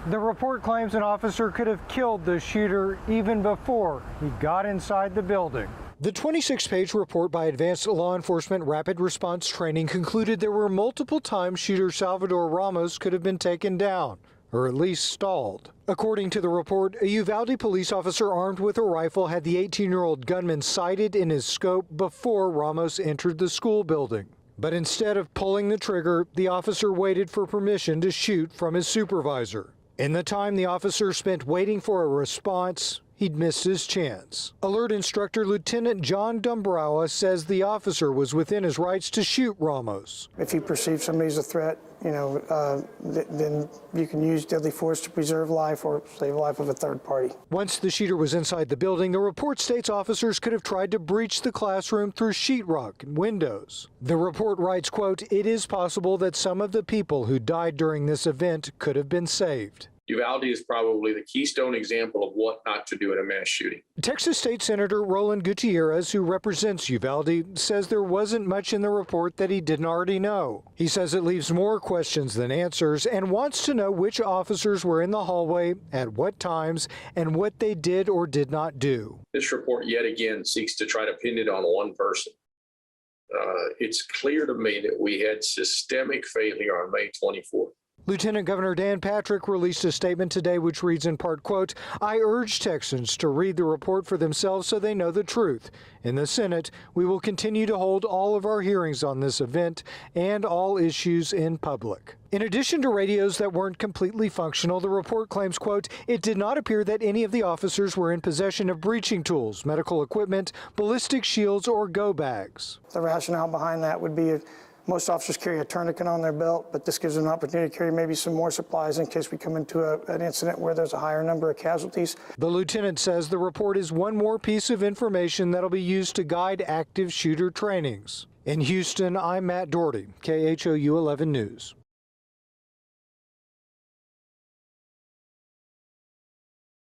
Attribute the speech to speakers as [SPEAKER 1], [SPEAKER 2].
[SPEAKER 1] The report claims an officer could have killed the shooter even before he got inside the building. The 26-page report by Advanced Law Enforcement Rapid Response Training concluded there were multiple times shooter Salvador Ramos could have been taken down, or at least stalled. According to the report, a Uvalde police officer armed with a rifle had the 18-year-old gunman sighted in his scope before Ramos entered the school building. But instead of pulling the trigger, the officer waited for permission to shoot from his supervisor. In the time the officer spent waiting for a response, he'd missed his chance. ALERRT instructor Lieutenant John Dumbrawa says the officer was within his rights to shoot Ramos.
[SPEAKER 2] If you perceive somebody's a threat, then you can use deadly force to preserve life or save the life of a third party.
[SPEAKER 1] Once the shooter was inside the building, the report states officers could have tried to breach the classroom through sheetrock and windows. The report writes, quote, "It is possible that some of the people who died during this event could have been saved."
[SPEAKER 3] Uvalde is probably the keystone example of what not to do in a mass shooting.
[SPEAKER 1] Texas State Senator Roland Gutierrez, who represents Uvalde, says there wasn't much in the report that he didn't already know. He says it leaves more questions than answers and wants to know which officers were in the hallway, at what times, and what they did or did not do.
[SPEAKER 3] This report yet again seeks to try to pin it on one person. It's clear to me that we had systemic failure on May 24th.
[SPEAKER 1] Lieutenant Governor Dan Patrick released a statement today which reads in part, quote, "I urge Texans to read the report for themselves so they know the truth. In the Senate, we will continue to hold all of our hearings on this event and all issues in public." In addition to radios that weren't completely functional, the report claims, quote, "It did not appear that any of the officers were in possession of breaching tools, medical equipment, ballistic shields, or go bags."
[SPEAKER 2] The rationale behind that would be most officers carry a tourniquet on their belt, but this gives them an opportunity to carry maybe some more supplies in case we come into an incident where there's a higher number of casualties.
[SPEAKER 1] The lieutenant says the report is one more piece of information that'll be used to guide active shooter trainings. In Houston, I'm Matt Doherty, KHOU 11 News.